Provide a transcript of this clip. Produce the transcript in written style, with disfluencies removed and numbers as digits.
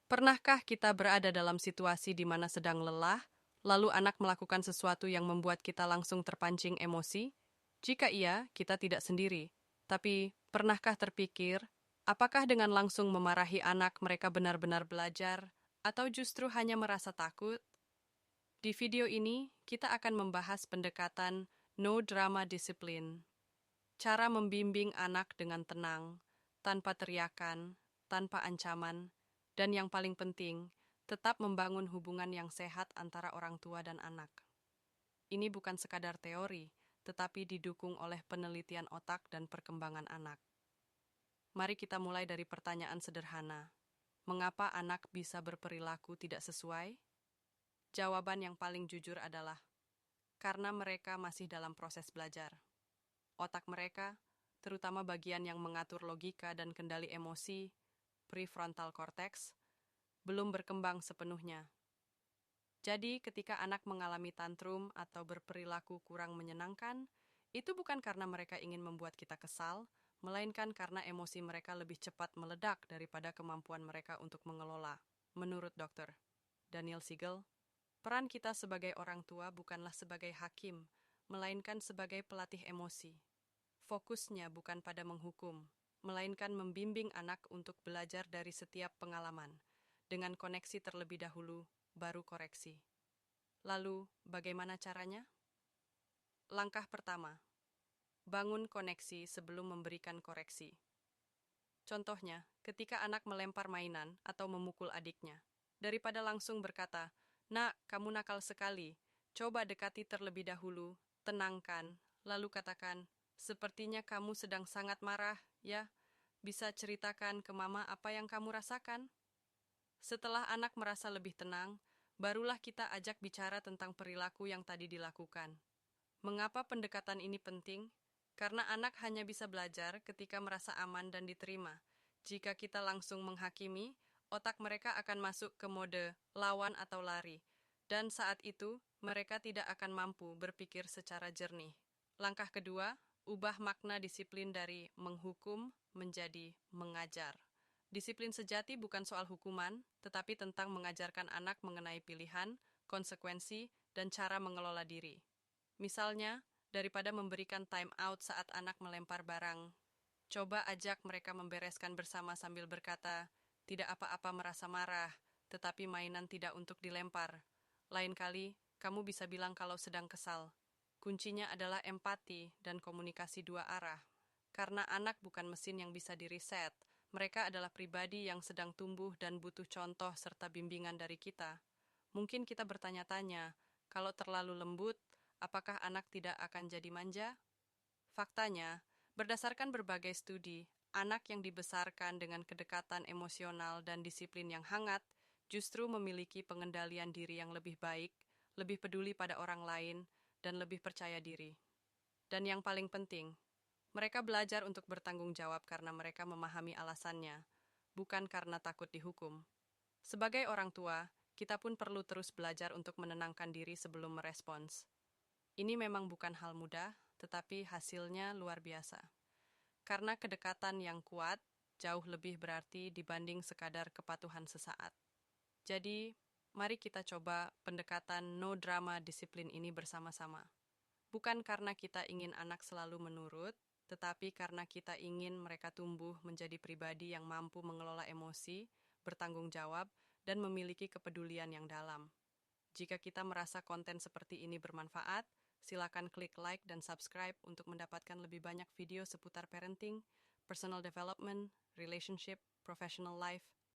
Pernahkah kita berada dalam situasi di mana sedang lelah, lalu anak melakukan sesuatu yang membuat kita langsung terpancing emosi? Jika iya, kita tidak sendiri. Tapi, pernahkah terpikir, apakah dengan langsung memarahi anak mereka benar-benar belajar, atau justru hanya merasa takut? Di video ini, kita akan membahas pendekatan no drama disiplin. Cara membimbing anak dengan tenang, tanpa teriakan, tanpa ancaman, dan yang paling penting, tetap membangun hubungan yang sehat antara orang tua dan anak. Ini bukan sekadar teori, tetapi didukung oleh penelitian otak dan perkembangan anak. Mari kita mulai dari pertanyaan sederhana. Mengapa anak bisa berperilaku tidak sesuai? Jawaban yang paling jujur adalah karena mereka masih dalam proses belajar. Otak mereka, terutama bagian yang mengatur logika dan kendali emosi, prefrontal cortex, belum berkembang sepenuhnya. Jadi, ketika anak mengalami tantrum atau berperilaku kurang menyenangkan, itu bukan karena mereka ingin membuat kita kesal, melainkan karena emosi mereka lebih cepat meledak daripada kemampuan mereka untuk mengelola. Menurut Dr. Daniel Siegel, peran kita sebagai orang tua bukanlah sebagai hakim, melainkan sebagai pelatih emosi. Fokusnya bukan pada menghukum, melainkan membimbing anak untuk belajar dari setiap pengalaman, dengan koneksi terlebih dahulu, baru koreksi. Lalu, bagaimana caranya? Langkah pertama, bangun koneksi sebelum memberikan koreksi. Contohnya, ketika anak melempar mainan atau memukul adiknya, daripada langsung berkata, "Nak, kamu nakal sekali. Coba dekati terlebih dahulu, tenangkan, lalu katakan, sepertinya kamu sedang sangat marah, ya? Bisa ceritakan ke mama apa yang kamu rasakan?" Setelah anak merasa lebih tenang, barulah kita ajak bicara tentang perilaku yang tadi dilakukan. Mengapa pendekatan ini penting? Karena anak hanya bisa belajar ketika merasa aman dan diterima. Jika kita langsung menghakimi, otak mereka akan masuk ke mode lawan atau lari, dan saat itu mereka tidak akan mampu berpikir secara jernih. Langkah kedua, ubah makna disiplin dari menghukum menjadi mengajar. Disiplin sejati bukan soal hukuman, tetapi tentang mengajarkan anak mengenai pilihan, konsekuensi, dan cara mengelola diri. Misalnya, daripada memberikan time out saat anak melempar barang, coba ajak mereka membereskan bersama sambil berkata, "Tidak apa-apa merasa marah, tetapi mainan tidak untuk dilempar. Lain kali, kamu bisa bilang kalau sedang kesal." Kuncinya adalah empati dan komunikasi dua arah. Karena anak bukan mesin yang bisa di-reset, mereka adalah pribadi yang sedang tumbuh dan butuh contoh serta bimbingan dari kita. Mungkin kita bertanya-tanya, kalau terlalu lembut, apakah anak tidak akan jadi manja? Faktanya, berdasarkan berbagai studi, anak yang dibesarkan dengan kedekatan emosional dan disiplin yang hangat justru memiliki pengendalian diri yang lebih baik, lebih peduli pada orang lain, dan lebih percaya diri. Dan yang paling penting, mereka belajar untuk bertanggung jawab karena mereka memahami alasannya, bukan karena takut dihukum. Sebagai orang tua, kita pun perlu terus belajar untuk menenangkan diri sebelum merespons. Ini memang bukan hal mudah, tetapi hasilnya luar biasa. Karena kedekatan yang kuat jauh lebih berarti dibanding sekadar kepatuhan sesaat. Jadi, mari kita coba pendekatan no drama disiplin ini bersama-sama. Bukan karena kita ingin anak selalu menurut, tetapi karena kita ingin mereka tumbuh menjadi pribadi yang mampu mengelola emosi, bertanggung jawab, dan memiliki kepedulian yang dalam. Jika kita merasa konten seperti ini bermanfaat, silakan klik like dan subscribe untuk mendapatkan lebih banyak video seputar parenting, personal development, relationship, professional life,